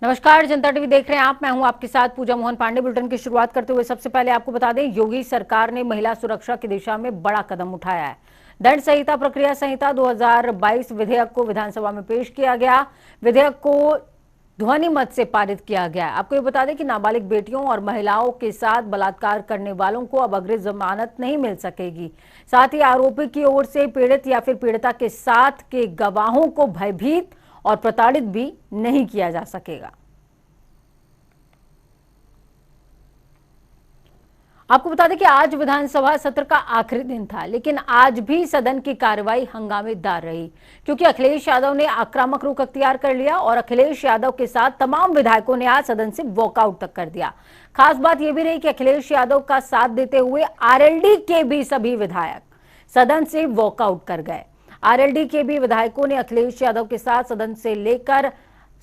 नमस्कार, जनता टीवी देख रहे हैं आप। मैं हूं आपके साथ पूजा मोहन पांडे। बुलेटिन की शुरुआत करते हुए सबसे पहले आपको बता दें, योगी सरकार ने महिला सुरक्षा की दिशा में बड़ा कदम उठाया है। दंड संहिता प्रक्रिया संहिता 2022 विधेयक को विधानसभा में पेश किया गया। विधेयक को ध्वनि मत से पारित किया गया। आपको ये बता दें कि नाबालिग बेटियों और महिलाओं के साथ बलात्कार करने वालों को अब अग्रिम जमानत नहीं मिल सकेगी। साथ ही आरोपी की ओर से पीड़ित या फिर पीड़िता के साथ के गवाहों को भयभीत और प्रताड़ित भी नहीं किया जा सकेगा। आपको बता दें कि आज विधानसभा सत्र का आखिरी दिन था, लेकिन आज भी सदन की कार्रवाई हंगामेदार रही, क्योंकि अखिलेश यादव ने आक्रामक रुख अख्तियार कर लिया और अखिलेश यादव के साथ तमाम विधायकों ने आज सदन से वॉकआउट तक कर दिया। खास बात यह भी रही कि अखिलेश यादव का साथ देते हुए आरएलडी के भी सभी विधायक सदन से वॉकआउट कर गए। आरएलडी के भी विधायकों ने अखिलेश यादव के साथ सदन से लेकर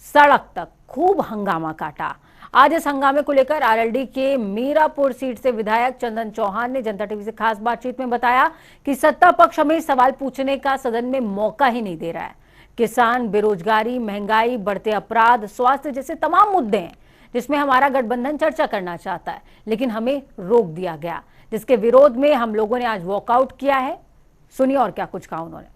सड़क तक खूब हंगामा काटा। आज इस हंगामे को लेकर आरएलडी के मीरापुर सीट से विधायक चंदन चौहान ने जनता टीवी से खास बातचीत में बताया कि सत्ता पक्ष हमें सवाल पूछने का सदन में मौका ही नहीं दे रहा है। किसान, बेरोजगारी, महंगाई, बढ़ते अपराध, स्वास्थ्य जैसे तमाम मुद्दे हैं जिसमें हमारा गठबंधन चर्चा करना चाहता है, लेकिन हमें रोक दिया गया, जिसके विरोध में हम लोगों ने आज वॉकआउट किया है। सुनिए और क्या कुछ कहा उन्होंने।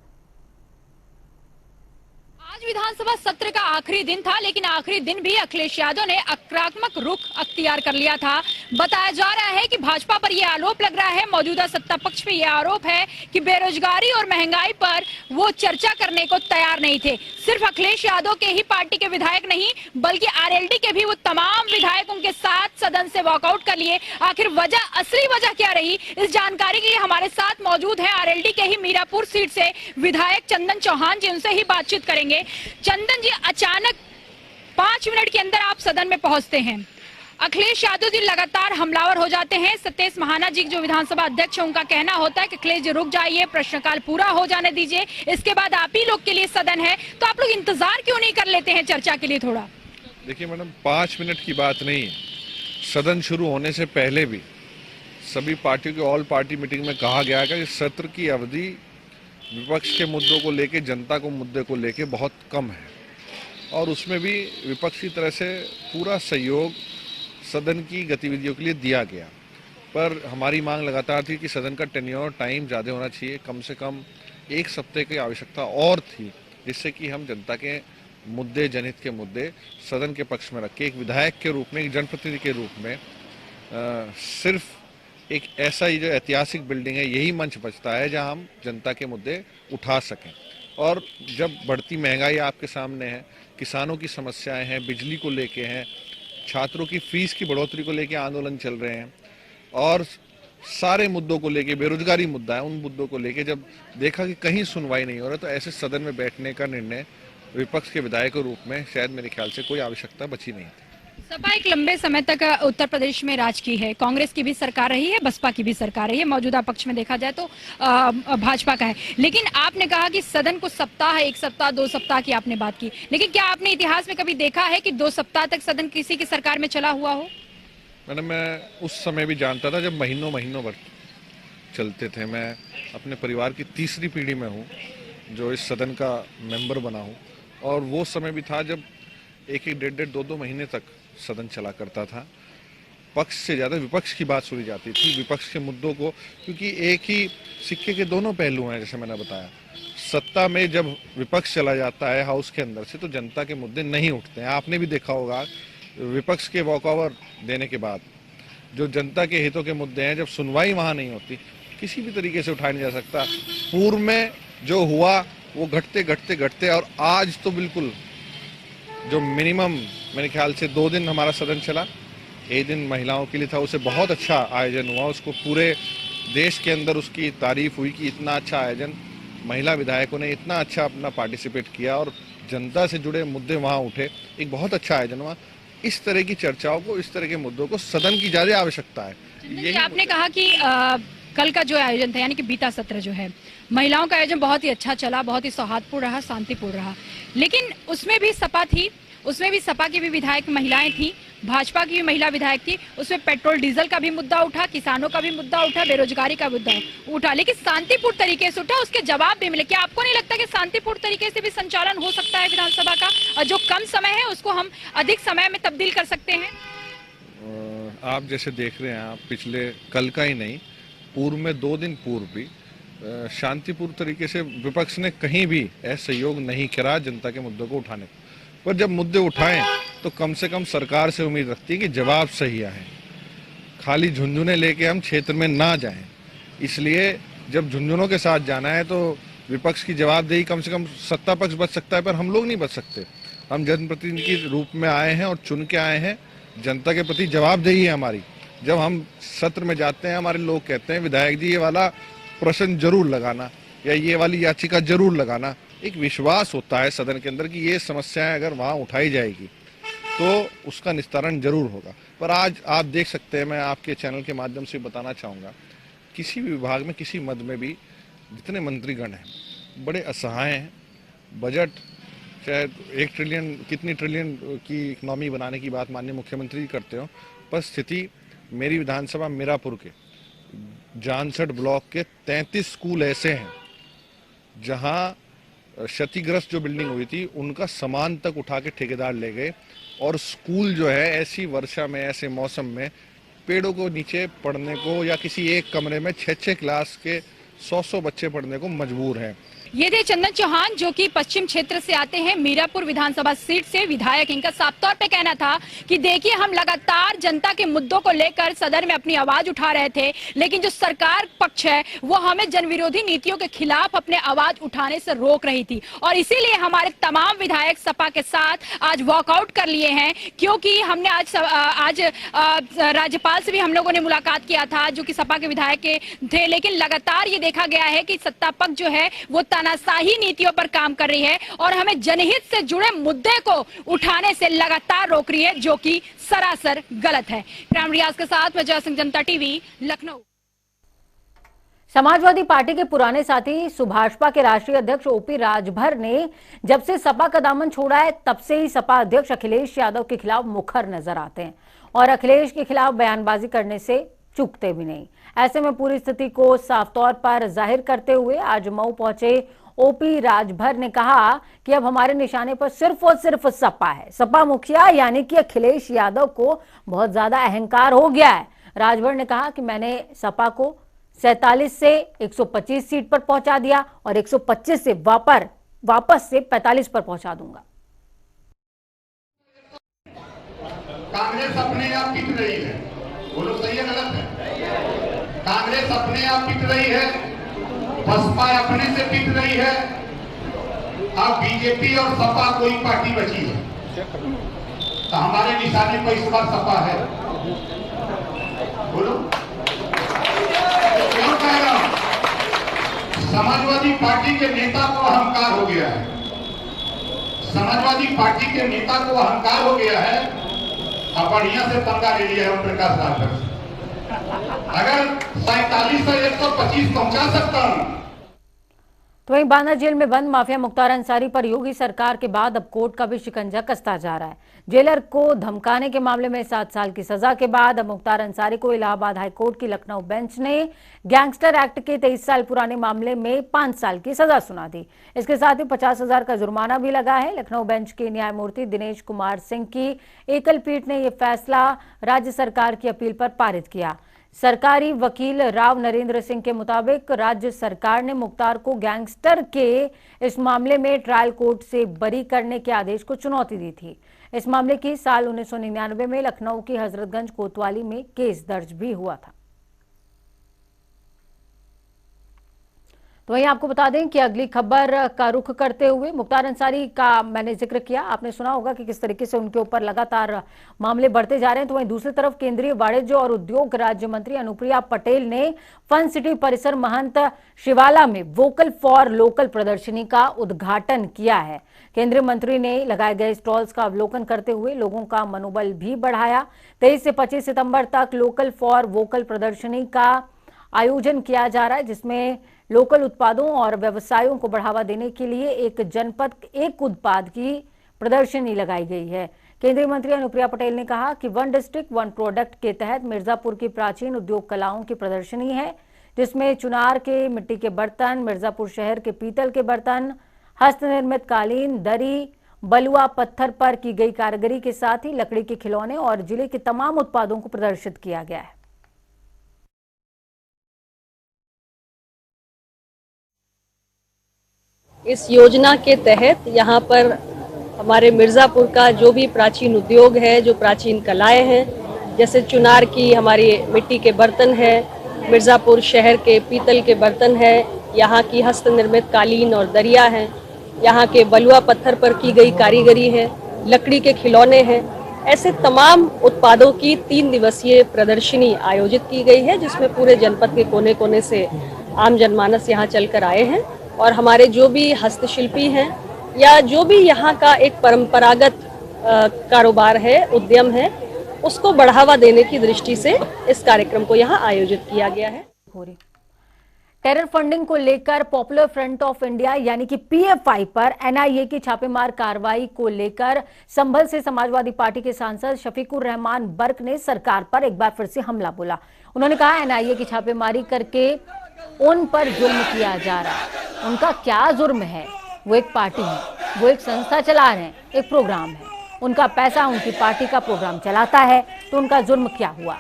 आज विधानसभा सत्र का आखिरी दिन था, लेकिन आखिरी दिन भी अखिलेश यादव ने आक्रामक रुख अख्तियार कर लिया था। बताया जा रहा है कि भाजपा पर यह आरोप लग रहा है, मौजूदा सत्ता पक्ष पे यह आरोप है कि बेरोजगारी और महंगाई पर वो चर्चा करने को तैयार नहीं थे। सिर्फ अखिलेश यादव के ही पार्टी के विधायक नहीं, बल्कि आरएलडी के भी वो तमाम विधायक उनके साथ सदन से वॉकआउट कर लिए। आखिर वजह, असली वजह क्या रही, इस जानकारी के लिए हमारे साथ मौजूद है आरएलडी के ही मीरापुर सीट से विधायक चंदन चौहान जी। उनसे ही बातचीत करेंगे। चंदन जी, अचानक 5 मिनट के अंदर आप सदन में पहुंचते हैं, अखिलेश यादव जी लगातार हमलावर हो जाते हैं। सतीश महाना जी जो विधानसभा अध्यक्ष हैं, उनका कहना होता है कि अखिलेश जी रुक जाइए, प्रश्नकाल पूरा हो जाने दीजिए, इसके बाद आप ही लोग के लिए सदन है। तो आप लोग इंतजार क्यों नहीं कर लेते हैं चर्चा के लिए थोड़ा? देखिए मैडम, 5 मिनट की बात नहीं है। सदन शुरू होने से पहले भी सभी पार्टियों की ऑल पार्टी मीटिंग में कहा गया कि सत्र की अवधि विपक्ष के मुद्दों को लेके, जनता को मुद्दे को लेके बहुत कम है, और उसमें भी विपक्ष की तरह से पूरा सहयोग सदन की गतिविधियों के लिए दिया गया। पर हमारी मांग लगातार थी कि सदन का टेन्योर टाइम ज़्यादा होना चाहिए, कम से कम 1 सप्ताह की आवश्यकता और थी, जिससे कि हम जनता के मुद्दे, जनहित के मुद्दे सदन के पक्ष में रख के एक विधायक के रूप में, एक जनप्रतिनिधि के रूप में सिर्फ एक ऐसा ही जो ऐतिहासिक बिल्डिंग है, यही मंच बचता है जहां हम जनता के मुद्दे उठा सकें। और जब बढ़ती महंगाई आपके सामने है, किसानों की समस्याएं हैं, बिजली को लेके हैं, छात्रों की फीस की बढ़ोतरी को लेके आंदोलन चल रहे हैं, और सारे मुद्दों को लेके, बेरोजगारी मुद्दा है, उन मुद्दों को लेके जब देखा कि कहीं सुनवाई नहीं हो रहा, तो ऐसे सदन में बैठने का निर्णय विपक्ष के विधायक के रूप में शायद मेरे ख्याल से कोई आवश्यकता बची नहीं थी। सपा एक लंबे समय तक उत्तर प्रदेश में राज की है, कांग्रेस की भी सरकार रही है, बसपा की भी सरकार रही है, मौजूदा पक्ष में देखा जाए तो भाजपा का है। लेकिन आपने कहा कि सदन को सप्ताह, 1 सप्ताह, 2 सप्ताह की आपने बात की, लेकिन क्या आपने इतिहास में कभी देखा है कि 2 सप्ताह तक सदन किसी की सरकार में चला हुआ हो? मैडम, मैं उस समय भी जानता था जब महीनों महीनों भर चलते थे। मैं अपने परिवार की तीसरी पीढ़ी में हूँ जो इस सदन का मेंबर बना हूँ, और वो समय भी था जब 1-1, 1.5-1.5, 2-2 महीने तक सदन चला करता था। पक्ष से ज़्यादा विपक्ष की बात सुनी जाती थी, विपक्ष के मुद्दों को, क्योंकि एक ही सिक्के के दोनों पहलू हैं। जैसे मैंने बताया, सत्ता में जब विपक्ष चला जाता है हाउस के अंदर से, तो जनता के मुद्दे नहीं उठते हैं। आपने भी देखा होगा, विपक्ष के वॉकओवर देने के बाद जो जनता के हितों के मुद्दे हैं, जब सुनवाई वहाँ नहीं होती, किसी भी तरीके से उठाया नहीं जा सकता। पूर्व में जो हुआ वो घटते घटते घटते, और आज तो बिल्कुल जो मिनिमम मेरे ख्याल से 2 दिन हमारा सदन चला, 1 दिन महिलाओं के लिए था, उसे बहुत अच्छा आयोजन हुआ, उसको पूरे देश के अंदर उसकी तारीफ हुई कि इतना अच्छा आयोजन, महिला विधायकों ने इतना अच्छा अपना पार्टिसिपेट किया और जनता से जुड़े मुद्दे वहाँ उठे, एक बहुत अच्छा आयोजन हुआ। इस तरह की चर्चाओं को, इस तरह के मुद्दों को सदन की ज़्यादा आवश्यकता है। यही आपने कहा कि कल का जो आयोजन था, यानी कि बीता सत्र जो है, महिलाओं का आयोजन बहुत ही अच्छा चला, बहुत ही सौहार्दपूर्ण रहा, शांतिपूर्ण रहा, लेकिन उसमें भी सपा थी, उसमें भी सपा की भी विधायक महिलाएं थी, भाजपा की महिला विधायक थी, उसमें पेट्रोल डीजल का भी मुद्दा उठा, किसानों का भी मुद्दा उठा, बेरोजगारी का मुद्दा उठा, लेकिन शांतिपूर्ण तरीके से उठा, उसके जवाब भी मिले। क्या आपको नहीं लगता कि शांतिपूर्ण तरीके से भी संचालन हो सकता है विधानसभा का, और जो कम समय है उसको हम अधिक समय में तब्दील कर सकते हैं? आप जैसे देख रहे हैं, आप पिछले कल का ही नहीं, पूर्व में 2 दिन पूर्व भी शांतिपूर्ण तरीके से विपक्ष ने कहीं भी असहयोग नहीं करा जनता के मुद्दों को उठाने को। पर जब मुद्दे उठाएं तो कम से कम सरकार से उम्मीद रखती है कि जवाब सही आए, खाली झुंझुने लेके हम क्षेत्र में ना जाएं। इसलिए जब झुंझुनों के साथ जाना है तो विपक्ष की जवाबदेही कम से कम सत्ता पक्ष बच सकता है, पर हम लोग नहीं बच सकते। हम जनप्रतिनिधि के रूप में आए हैं और चुन के आए हैं, जनता के प्रति जवाबदेही है हमारी। जब हम सत्र में जाते हैं, हमारे लोग कहते हैं विधायक जी ये वाला प्रश्न जरूर लगाना या ये वाली याचिका जरूर लगाना। एक विश्वास होता है सदन के अंदर कि ये समस्याएं अगर वहां उठाई जाएगी तो उसका निस्तारण जरूर होगा। पर आज आप देख सकते हैं, मैं आपके चैनल के माध्यम से बताना चाहूँगा, किसी भी विभाग में किसी मद में भी जितने मंत्रीगण हैं बड़े असहाय हैं। बजट चाहे 1 ट्रिलियन कितनी ट्रिलियन की इकनॉमी बनाने की बात माननीय मुख्यमंत्री करते हो, पर स्थिति मेरी विधानसभा मीरापुर के जानसठ ब्लॉक के 33 स्कूल ऐसे हैं जहां क्षतिग्रस्त जो बिल्डिंग हुई थी उनका सामान तक उठा के ठेकेदार ले गए, और स्कूल जो है ऐसी वर्षा में ऐसे मौसम में पेड़ों को नीचे पढ़ने को या किसी एक कमरे में 6-6 क्लास के 100-100 बच्चे पढ़ने को मजबूर हैं। ये थे चंदन चौहान, जो कि पश्चिम क्षेत्र से आते हैं, मीरापुर विधानसभा सीट से विधायक। इनका साफ तौर पे कहना था कि देखिए हम लगातार जनता के मुद्दों को लेकर सदन में अपनी आवाज उठा रहे थे, लेकिन जो सरकार पक्ष है वो हमें जनविरोधी नीतियों के खिलाफ अपने आवाज उठाने से रोक रही थी, और इसीलिए हमारे तमाम विधायक सपा के साथ आज वॉकआउट कर लिए हैं। क्योंकि हमने आज राज्यपाल से भी हम लोगों ने मुलाकात किया था, जो कि सपा के विधायक के थे, लेकिन लगातार ये देखा गया है कि सत्ता पक्ष जो है वो तानाशाही नीतियों पर काम कर रही है और हमें जनहित से जुड़े मुद्दे को उठाने से लगातार रोक रही है, जो कि सरासर गलत है। कैमरा रियाज के साथ मैं जय सिंह, जनता टीवी, लखनऊ। समाजवादी पार्टी के पुराने साथी सुभाषपा के राष्ट्रीय अध्यक्ष ओपी राजभर ने जब से सपा का दामन छोड़ा है तब से ही सपा अध्यक्ष अखिलेश यादव के खिलाफ मुखर नजर आते हैं और अखिलेश के खिलाफ बयानबाजी करने से चूकते भी नहीं। ऐसे में पूरी स्थिति को साफ तौर पर जाहिर करते हुए आज मऊ पहुंचे ओपी राजभर ने कहा कि अब हमारे निशाने पर सिर्फ और सिर्फ सपा है। सपा मुखिया यानी कि अखिलेश यादव को बहुत ज्यादा अहंकार हो गया है। राजभर ने कहा कि मैंने सपा को 47 से 125 सीट पर पहुंचा दिया और 125 से वापस से 45 पर पहुंचा दूंगा। कांग्रेस अपने आप पिट रही है, बोलो सही है गलत है? कांग्रेस अपने आप पिट रही है, बसपा अपने से पिट रही है, अब बीजेपी और सपा कोई पार्टी बची है, तो हमारे निशाने पर इस बार सपा है। बोलो क्यों कह रहा हूं? समाजवादी पार्टी के नेता को अहंकार हो गया है, समाजवादी पार्टी के नेता को अहंकार हो गया है, अब बढ़िया से पंगा ले लिया है ओम प्रकाश राजभर से। अगर 47 से 125 पहुंचा सकता हूं। तो वहीं बांदा जेल में बंद माफिया मुख्तार अंसारी पर योगी सरकार के बाद अब कोर्ट का भी शिकंजा कसता जा रहा है। जेलर को धमकाने के मामले में 7 साल की सजा के बाद अब मुख्तार अंसारी को इलाहाबाद हाईकोर्ट की लखनऊ बेंच ने गैंगस्टर एक्ट के 23 साल पुराने मामले में 5 साल की सजा सुना दी। इसके साथ ही 50,000 का जुर्माना भी लगा है। लखनऊ बेंच के न्यायमूर्ति दिनेश कुमार सिंह की एकल पीठ ने यह फैसला राज्य सरकार की अपील पर पारित किया। सरकारी वकील राव नरेंद्र सिंह के मुताबिक राज्य सरकार ने मुख्तार को गैंगस्टर के इस मामले में ट्रायल कोर्ट से बरी करने के आदेश को चुनौती दी थी। इस मामले की साल 1999 में लखनऊ की हजरतगंज कोतवाली में केस दर्ज भी हुआ था। तो वहीं आपको बता दें कि अगली खबर का रुख करते हुए मुख्तार अंसारी का मैंने जिक्र किया, आपने सुना होगा कि किस तरीके से उनके ऊपर लगातार मामले बढ़ते जा रहे हैं। तो वहीं दूसरी तरफ केंद्रीय वाणिज्य और उद्योग राज्य मंत्री अनुप्रिया पटेल ने फन सिटी परिसर महंत शिवाला में वोकल फॉर लोकल प्रदर्शनी का उद्घाटन किया है। केंद्रीय मंत्री ने लगाए गए स्टॉल्स का अवलोकन करते हुए लोगों का मनोबल भी बढ़ाया। 23 से 25 सितंबर तक लोकल फॉर वोकल प्रदर्शनी का आयोजन किया जा रहा है, जिसमें लोकल उत्पादों और व्यवसायों को बढ़ावा देने के लिए एक जनपद एक उत्पाद की प्रदर्शनी लगाई गई है। केंद्रीय मंत्री अनुप्रिया पटेल ने कहा कि वन डिस्ट्रिक्ट वन प्रोडक्ट के तहत मिर्जापुर की प्राचीन उद्योग कलाओं की प्रदर्शनी है, जिसमें चुनार के मिट्टी के बर्तन, मिर्जापुर शहर के पीतल के बर्तन, हस्तनिर्मित कालीन, दरी, बलुआ पत्थर पर की गई कारीगरी के साथ ही लकड़ी के खिलौने और जिले के तमाम उत्पादों को प्रदर्शित किया गया है। इस योजना के तहत यहाँ पर हमारे मिर्ज़ापुर का जो भी प्राचीन उद्योग है, जो प्राचीन कलाएं हैं, जैसे चुनार की हमारी मिट्टी के बर्तन है, मिर्ज़ापुर शहर के पीतल के बर्तन है, यहाँ की हस्तनिर्मित कालीन और दरिया हैं, यहाँ के बलुआ पत्थर पर की गई कारीगरी है, लकड़ी के खिलौने हैं, ऐसे तमाम उत्पादों की 3 दिवसीय प्रदर्शनी आयोजित की गई है, जिसमें पूरे जनपद के कोने कोने से आम जनमानस यहाँ चलकर आए हैं और हमारे जो भी हस्तशिल्पी हैं या जो भी यहाँ का एक परंपरागत कारोबार है, उद्यम है, उसको बढ़ावा देने की दृष्टि से इस कार्यक्रम को यहाँ आयोजित किया गया है। टेरर फंडिंग को लेकर पॉपुलर फ्रंट ऑफ इंडिया यानी कि पीएफआई पर एनआईए की छापेमार कार्रवाई को लेकर संभल से समाजवादी पार्टी के सांसद शफीकुर रहमान बर्क ने सरकार पर एक बार फिर से हमला बोला। उन्होंने कहा एनआईए की छापेमारी करके उन पर जुल्म किया जा रहा है। उनका क्या जुर्म है? वो एक पार्टी है, वो एक संस्था चला रहे हैं, एक प्रोग्राम है, उनका पैसा उनकी पार्टी का प्रोग्राम चलाता है, तो उनका जुर्म क्या हुआ?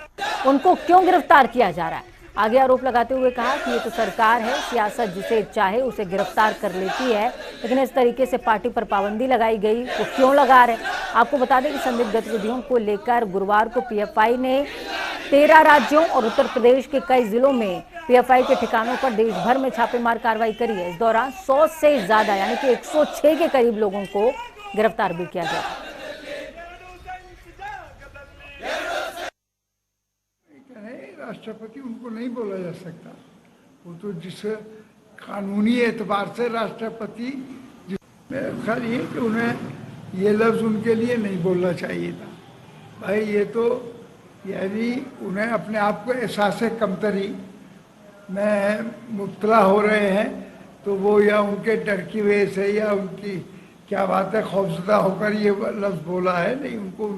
उनको क्यों गिरफ्तार किया जा रहा है? आगे आरोप लगाते हुए कहा कि ये तो सरकार है, सियासत जिसे चाहे उसे गिरफ्तार कर लेती है, लेकिन इस तरीके से पार्टी पर पाबंदी लगाई गई तो क्यों लगा रहे? आपको बता दें कि संदिग्ध गतिविधियों को लेकर गुरुवार को पीएफआई ने 13 राज्यों और उत्तर प्रदेश के कई जिलों में पीएफआई के ठिकानों पर देश भर में छापेमार कार्रवाई करी है। इस दौरान 100 से ज्यादा यानी कि 106 के करीब लोगों को गिरफ्तार भी किया गया। राष्ट्रपति उनको नहीं बोला जा सकता, वो तो जिस कानूनी एतबार से राष्ट्रपति, ख्याल ये कि उन्हें ये लफ्ज़ उनके लिए नहीं बोलना चाहिए था। भाई ये तो यानी उन्हें अपने आप को एहसास कमतरी में मुब्तला हो रहे हैं, तो वो या उनके डर की वजह से या उनकी क्या बात है खौफजदा होकर ये लफ्ज़ बोला है। नहीं, उनको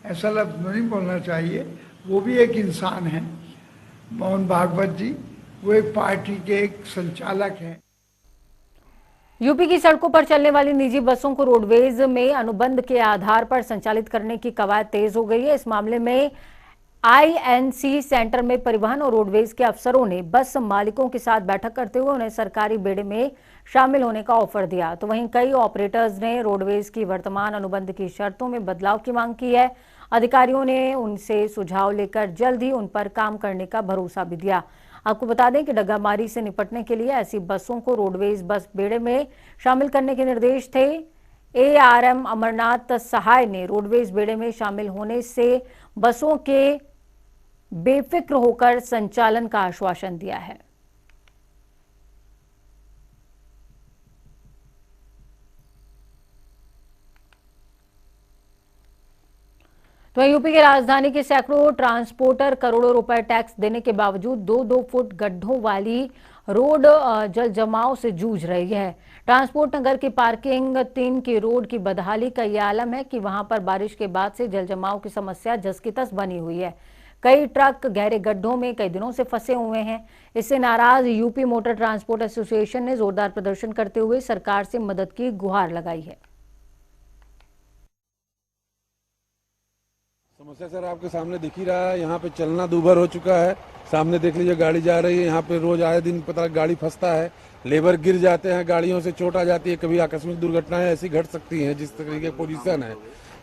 ऐसा लफ्ज़ नहीं बोलना चाहिए। वो भी एक इंसान है, मोहन भागवत जी, वो एक पार्टी के एक संचालक हैं। यूपी की सड़कों पर चलने वाली निजी बसों को रोडवेज में अनुबंध के आधार पर संचालित करने की कवायद तेज हो गई है। इस मामले में आईएनसी सेंटर में परिवहन और रोडवेज के अफसरों ने बस मालिकों के साथ बैठक करते हुए उन्हें सरकारी बेड़े में शामिल होने का ऑफर दिया। तो वहीं कई ऑपरेटर्स ने रोडवेज की वर्तमान अनुबंध की शर्तों में बदलाव की मांग की है। अधिकारियों ने उनसे सुझाव लेकर जल्द ही उन पर काम करने का भरोसा भी दिया। आपको बता दें कि डग्गामारी से निपटने के लिए ऐसी बसों को रोडवेज बस बेड़े में शामिल करने के निर्देश थे। एआरएम अमरनाथ सहाय ने रोडवेज बेड़े में शामिल होने से बसों के बेफिक्र होकर संचालन का आश्वासन दिया है। तो यूपी की राजधानी के सैकड़ों ट्रांसपोर्टर करोड़ों रुपए टैक्स देने के बावजूद 2-2 फुट गड्ढों वाली रोड जल जमाव से जूझ रही है। ट्रांसपोर्ट नगर की पार्किंग 3 की रोड की बदहाली का यह आलम है कि वहां पर बारिश के बाद से जल जमाव की समस्या जस की तस बनी हुई है। कई ट्रक गहरे गड्ढों में कई दिनों से फंसे हुए हैं। इससे नाराज यूपी मोटर ट्रांसपोर्ट एसोसिएशन ने जोरदार प्रदर्शन करते हुए सरकार से मदद की गुहार लगाई है। समस्या सर आपके सामने दिख ही रहा है, यहाँ पे चलना दूभर हो चुका है। सामने देख लीजिए गाड़ी जा रही है, यहाँ पे रोज आए दिन पता गाड़ी फंसता है, लेबर गिर जाते हैं, गाड़ियों से चोट आ जाती है, कभी आकस्मिक दुर्घटनाएं ऐसी घट सकती हैं। जिस तरीके की पोजीशन है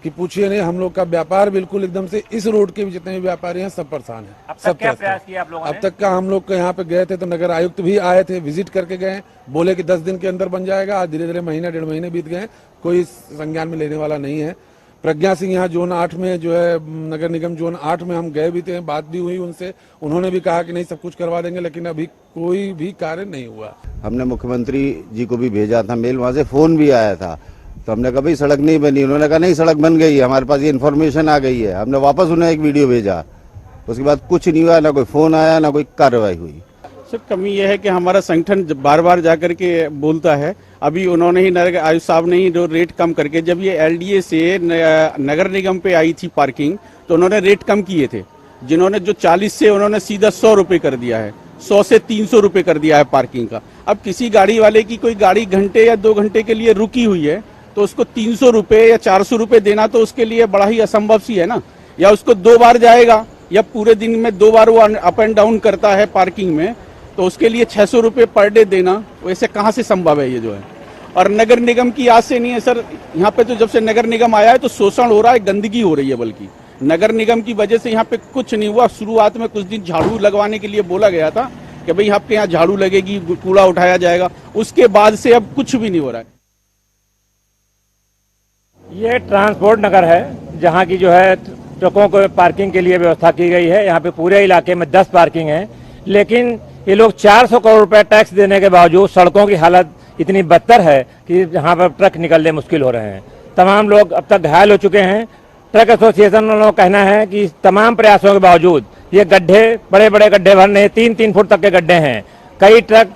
कि पूछिए नहीं, हम लोग का व्यापार बिल्कुल एकदम से इस रोड के भी जितने भी व्यापारी हैं सब परेशान हैं। अब तक क्या प्रयास किया आप लोगों ने? अब तक का हम लोग यहाँ पे गए थे तो नगर आयुक्त भी आए थे, विजिट करके गए, बोले कि 10 दिन के अंदर बन जाएगा। आज धीरे धीरे महीना 1.5 महीने बीत गए, कोई संज्ञान में लेने वाला नहीं है। प्रज्ञा सिंह यहाँ जोन 8 में जो है नगर निगम जोन 8 में हम गए भी थे, बात भी हुई उनसे, उन्होंने भी कहा कि नहीं सब कुछ करवा देंगे, लेकिन अभी कोई भी कार्य नहीं हुआ। हमने मुख्यमंत्री जी को भी भेजा था मेल, वहाँ से फोन भी आया था, तो हमने कहा भाई सड़क नहीं बनी, उन्होंने कहा नहीं सड़क बन गई है, हमारे पास ये इन्फॉर्मेशन आ गई है। हमने वापस उन्हें एक वीडियो भेजा, उसके बाद कुछ नहीं हुआ, ना कोई फोन आया ना कोई कार्रवाई हुई। सर कमी यह है कि हमारा संगठन बार बार जाकर के बोलता है अभी उन्होंने ही नगर आयुक्त साहब ने ही जो रेट कम करके, जब ये एलडीए से नगर निगम पे आई थी पार्किंग, तो उन्होंने रेट कम किए थे। जिन्होंने जो 40 से उन्होंने सीधा 100 रुपये कर दिया है, 100 से 300 रुपये कर दिया है पार्किंग का। अब किसी गाड़ी वाले की कोई गाड़ी घंटे या 2 घंटे के लिए रुकी हुई है तो उसको 300 रुपये या 400 रुपये देना तो उसके लिए बड़ा ही असंभव सी है ना। या उसको 2 बार जाएगा या पूरे दिन में 2 बार वो अप एंड डाउन करता है पार्किंग में, तो उसके लिए 600 रुपये पर डे देना वैसे कहाँ से संभव है ये जो है। और नगर निगम की आज से नहीं है सर, यहाँ पे तो जब से नगर निगम आया है तो शोषण हो रहा है, गंदगी हो रही है। बल्कि नगर निगम की वजह से यहाँ पे कुछ नहीं हुआ। शुरुआत में कुछ दिन झाड़ू लगवाने के लिए बोला गया था कि भाई आपके यहाँ झाड़ू लगेगी, कूड़ा उठाया जाएगा, उसके बाद से अब कुछ भी नहीं हो रहा है। ये ट्रांसपोर्ट नगर है, जहाँ की जो है ट्रकों को पार्किंग के लिए व्यवस्था की गई है। यहाँ पे पूरे इलाके में 10 पार्किंग है, लेकिन ये लोग 400 करोड़ रुपए टैक्स देने के बावजूद सड़कों की हालत इतनी बदतर है कि यहाँ पर ट्रक निकलने मुश्किल हो रहे हैं। तमाम लोग अब तक घायल हो चुके हैं। ट्रक एसोसिएशन वालों का कहना है कि तमाम प्रयासों के बावजूद ये गड्ढे, बड़े बड़े गड्ढे भरने, 3-3 फुट तक के गड्ढे हैं। कई ट्रक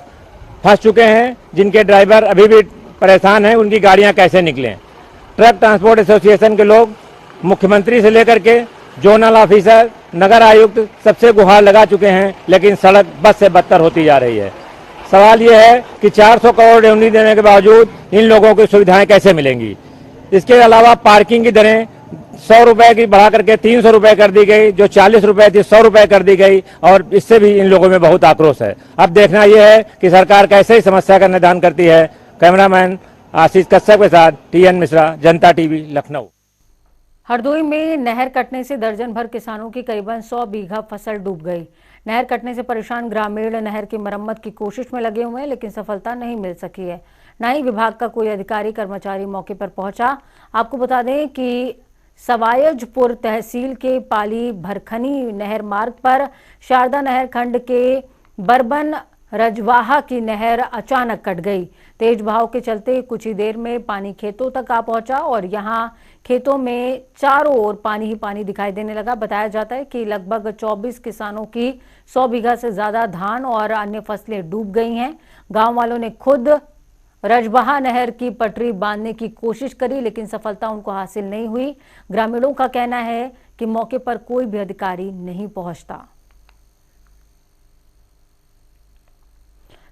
फंस चुके हैं, जिनके ड्राइवर अभी भी परेशान हैं, उनकी गाड़ियां कैसे निकलें। ट्रक ट्रांसपोर्ट एसोसिएशन के लोग मुख्यमंत्री से लेकर के जोनल ऑफिसर, नगर आयुक्त सबसे गुहार लगा चुके हैं, लेकिन सड़क बद से बदतर होती जा रही है। सवाल ये है कि 400 करोड़ रेवन्यू देने के बावजूद इन लोगों की सुविधाएं कैसे मिलेंगी। इसके अलावा पार्किंग की दरें 100 रुपए की बढ़ा करके 300 रुपए कर दी गई, जो 40 रुपए थी 100 रुपए कर दी गई, और इससे भी इन लोगों में बहुत आक्रोश है। अब देखना यह है कि सरकार कैसे इस समस्या का निदान करती है। कैमरामैन आशीष कश्यप के साथ TN मिश्रा, जनता टीवी, लखनऊ। हरदोई में नहर कटने से दर्जन भर किसानों की करीबन 100 बीघा फसल डूब गई। नहर कटने से परेशान ग्रामीण नहर की मरम्मत की कोशिश में लगे हुए हैं, लेकिन सफलता नहीं मिल सकी है। न ही विभाग का कोई अधिकारी कर्मचारी मौके पर पहुंचा। आपको बता दें कि सवायजपुर तहसील के पाली भरखनी नहर मार्ग पर शारदा नहर खंड के बरबन रजवाहा की नहर अचानक कट गई। तेज बहाव के चलते कुछ ही देर में पानी खेतों तक आ पहुंचा और यहां खेतों में चारों ओर पानी ही पानी दिखाई देने लगा। बताया जाता है कि लगभग 24 किसानों की 100 बीघा से ज्यादा धान और अन्य फसलें डूब गई हैं। गांव वालों ने खुद रजवाहा नहर की पटरी बांधने की कोशिश करी, लेकिन सफलता उनको हासिल नहीं हुई। ग्रामीणों का कहना है कि मौके पर कोई भी अधिकारी नहीं पहुंचता।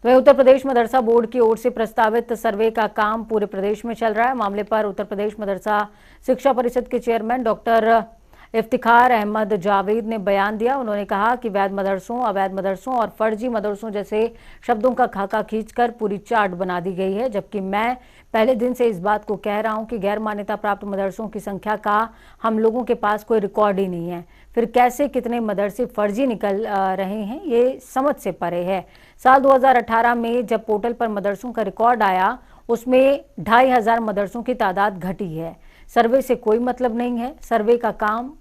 वहीं उत्तर प्रदेश मदरसा बोर्ड की ओर से प्रस्तावित सर्वे का काम पूरे प्रदेश में चल रहा है। मामले पर उत्तर प्रदेश मदरसा शिक्षा परिषद के चेयरमैन डॉक्टर इफ्तिखार अहमद जावेद ने बयान दिया। उन्होंने कहा कि वैध मदरसों, अवैध मदरसों और फर्जी मदरसों जैसे शब्दों का खाका खींचकर पूरी चार्ट बना दी गई है, जबकि मैं पहले दिन से इस बात को कह रहा हूं कि गैर मान्यता प्राप्त मदरसों की संख्या का हम लोगों के पास कोई रिकॉर्ड ही नहीं है। फिर कैसे कितने मदरसे फर्जी निकल रहे हैं, ये समझ से परे है। साल 2018 में जब पोर्टल पर मदरसों का रिकॉर्ड आया, उसमें 2500 मदरसों की तादाद घटी है। सर्वे से कोई मतलब नहीं है। सर्वे का काम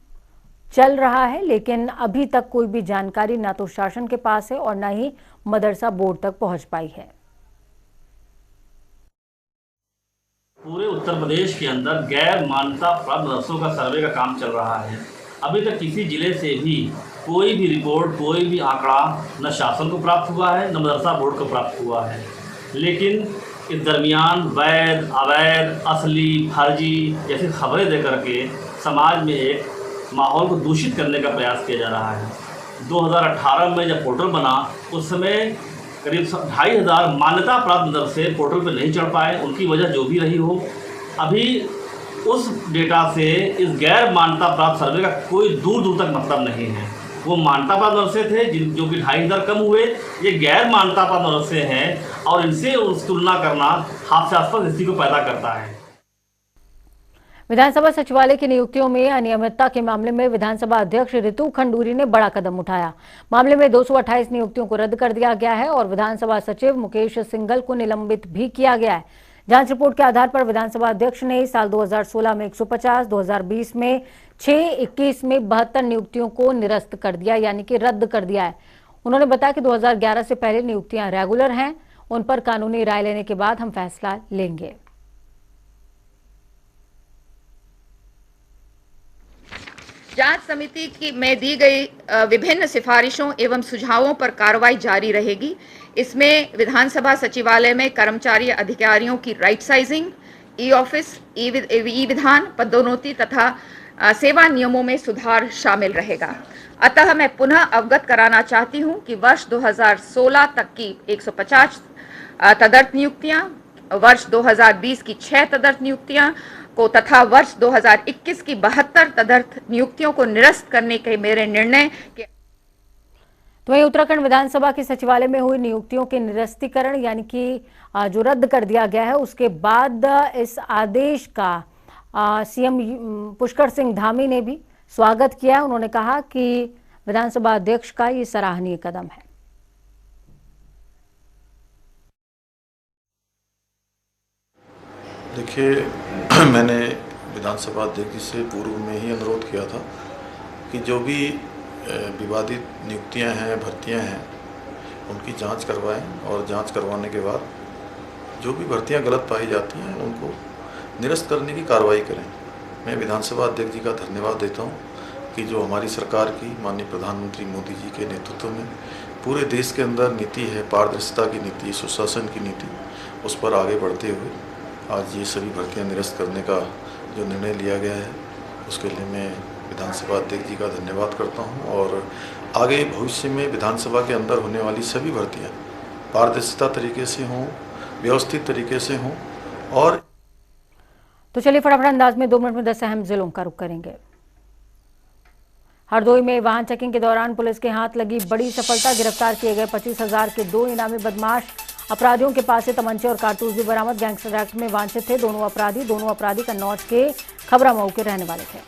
चल रहा है, लेकिन अभी तक कोई भी जानकारी ना तो शासन के पास है और ना ही मदरसा बोर्ड तक पहुंच पाई है। पूरे उत्तर प्रदेश के अंदर गैर मान्यता प्राप्त मदरसों का सर्वे का काम चल रहा है। अभी तक किसी जिले से भी कोई भी रिपोर्ट, कोई भी आंकड़ा न शासन को प्राप्त हुआ है, न मदरसा बोर्ड को प्राप्त हुआ है। लेकिन इस दरमियान वैध, अवैध, असली, फर्जी जैसी खबरें दे करके समाज में एक माहौल को दूषित करने का प्रयास किया जा रहा है। 2018 में जब पोर्टल बना, उस समय करीब 2500 मान्यता प्राप्त मदरसे पोर्टल पर नहीं चढ़ पाए। उनकी वजह जो भी रही हो, अभी उस डेटा से इस गैर मान्यता प्राप्त सर्वे का कोई दूर दूर तक मतलब नहीं है। वो मान्यता प्राप्त मदरसे थे जो कि 2500 कम हुए, ये गैर मान्यता प्राप्त मदरसे हैं और इनसे उसकी तुलना करना हास्यास्पद स्थिति को पैदा करता है। विधानसभा सचिवालय की नियुक्तियों में अनियमितता के मामले में विधानसभा अध्यक्ष ऋतु खंडूरी ने बड़ा कदम उठाया। मामले में 228 नियुक्तियों को रद्द कर दिया गया है और विधानसभा सचिव मुकेश सिंघल को निलंबित भी किया गया है। जांच रिपोर्ट के आधार पर विधानसभा अध्यक्ष ने साल 2016 में 150, 2020 में 6, 21 में 72 नियुक्तियों को निरस्त कर दिया, यानी कि रद्द कर दिया है। उन्होंने बताया कि 2011 से पहले नियुक्तियां रेगुलर हैं, उन पर कानूनी राय लेने के बाद हम फैसला लेंगे। जांच समिति में दी गई विभिन्न सिफारिशों एवं सुझावों पर कार्रवाई जारी रहेगी। इसमें विधानसभा सचिवालय में कर्मचारी अधिकारियों की राइट साइजिंग, ई ऑफिस, ई विधान, पदोन्नति तथा सेवा नियमों में सुधार शामिल रहेगा। अतः मैं पुनः अवगत कराना चाहती हूं कि वर्ष 2016 तक की 150 तदर्थ नियुक्तियां, वर्ष 2020 की 6 तदर्थ नियुक्तियां को तथा वर्ष 2021 की 72 तदर्थ नियुक्तियों को निरस्त करने के मेरे निर्णय के। तो वहीं उत्तराखंड विधानसभा के सचिवालय में हुई नियुक्तियों के निरस्तीकरण यानी कि जो रद्द कर दिया गया है, उसके बाद इस आदेश का सीएम पुष्कर सिंह धामी ने भी स्वागत किया। उन्होंने कहा कि विधानसभा अध्यक्ष का ये सराहनीय कदम है। देखिए, मैंने विधानसभा अध्यक्ष जी से पूर्व में ही अनुरोध किया था कि जो भी विवादित नियुक्तियां हैं, भर्तियां हैं, उनकी जांच करवाएं और जांच करवाने के बाद जो भी भर्तियां गलत पाई जाती हैं उनको निरस्त करने की कार्रवाई करें। मैं विधानसभा अध्यक्ष जी का धन्यवाद देता हूं कि जो हमारी सरकार की माननीय प्रधानमंत्री मोदी जी के नेतृत्व में पूरे देश के अंदर नीति है, पारदर्शिता की नीति, सुशासन की नीति, उस पर आगे बढ़ते हुए आज ये सभी भर्तियां निरस्त करने का जो निर्णय लिया गया है, उसके लिए मैं विधानसभा अध्यक्ष जी का धन्यवाद करता हूं। और आगे भविष्य में विधानसभा के अंदर होने वाली सभी भर्तियां पारदर्शिता तरीके से हों, व्यवस्थित तरीके से हों। और तो चलिए फटाफट अंदाज में 2 मिनट में 10 अहम जिलों का रुख करेंगे। हरदोई में वाहन चेकिंग के दौरान पुलिस के हाथ लगी बड़ी सफलता, गिरफ्तार किए गए 25,000 के 2 इनामी बदमाश। अपराधियों के पास से तमंचे और कारतूस भी बरामद। गैंगस्टर एक्ट में वांछित थे दोनों अपराधी कन्नौज के खबरामऊ के रहने वाले थे।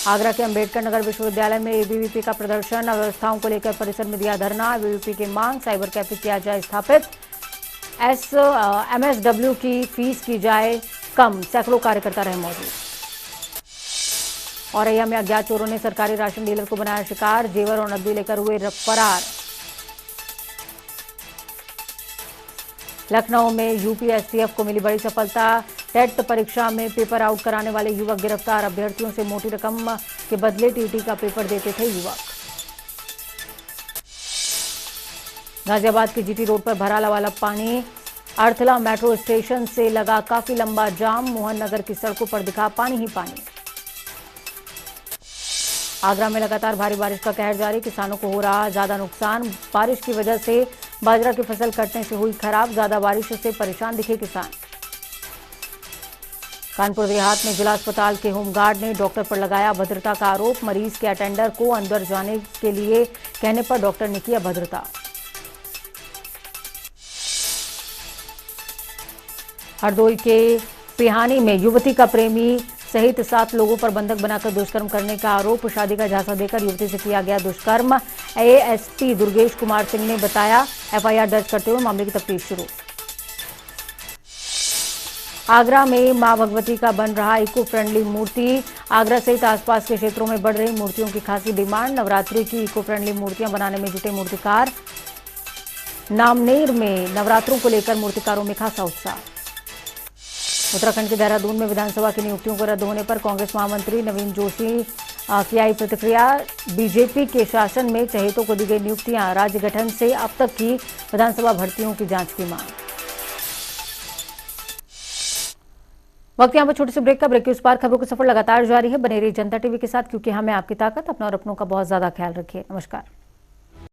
आगरा के अंबेडकर नगर विश्वविद्यालय में एबीवीपी का प्रदर्शन, अव्यवस्थाओं को लेकर परिसर में दिया धरना। एबीवीपी की मांग, साइबर कैफे किया जाए स्थापित, एमएसडब्ल्यू की फीस की जाए कम। सैकड़ों कार्यकर्ता रहे मौजूद। औरैया में अज्ञात चोरों ने सरकारी राशन डीलर को बनाया शिकार, जेवर और नकदी लेकर हुए फरार। लखनऊ में यूपीएसटीएफ को मिली बड़ी सफलता, टेट परीक्षा में पेपर आउट कराने वाले युवक गिरफ्तार। अभ्यर्थियों से मोटी रकम के बदले टीटी का पेपर देते थे युवक। गाजियाबाद के जीटी रोड पर भरा वाला पानी, अर्थला मेट्रो स्टेशन से लगा काफी लंबा जाम। मोहन नगर की सड़कों पर दिखा पानी ही पानी। आगरा में लगातार भारी बारिश का कहर जारी, किसानों को हो रहा ज्यादा नुकसान। बारिश की वजह से बाजरा की फसल कटने से हुई खराब, ज्यादा बारिश से परेशान दिखे किसान। कानपुर देहात में जिला अस्पताल के होमगार्ड ने डॉक्टर पर लगाया अभद्रता का आरोप। मरीज के अटेंडर को अंदर जाने के लिए कहने पर डॉक्टर ने की अभद्रता। हरदोई के पिहानी में युवती का प्रेमी सहित 7 लोगों पर बंधक बनाकर दुष्कर्म करने का आरोप। शादी का झांसा देकर युवती से किया गया दुष्कर्म। एएसपी दुर्गेश कुमार सिंह ने बताया, एफआईआर दर्ज करते हुए मामले की तफ्तीश शुरू। आगरा में मां भगवती का बन रहा इको फ्रेंडली मूर्ति। आगरा सहित आसपास के क्षेत्रों में बढ़ रही मूर्तियों की खासी डिमांड। नवरात्रि की इको फ्रेंडली मूर्तियां बनाने में जुटे मूर्तिकार। नामनेर में नवरात्रों को लेकर मूर्तिकारों में खासा उत्साह। उत्तराखंड के देहरादून में विधानसभा की नियुक्तियों को रद्द होने पर कांग्रेस महामंत्री नवीन जोशी की आई प्रतिक्रिया। बीजेपी के शासन में चहेतों को दी गई नियुक्तियां, राज्य गठन से अब तक की विधानसभा भर्तियों की जांच की मांग। वक्त यहाँ पर छोटे से ब्रेक का। ब्रेक के उस पार खबरों का सफर लगातार जारी है। बने रहिए जनता टीवी के साथ, क्योंकि हमें आपकी ताकत। अपना और अपनों का बहुत ज्यादा ख्याल रखिए। नमस्कार।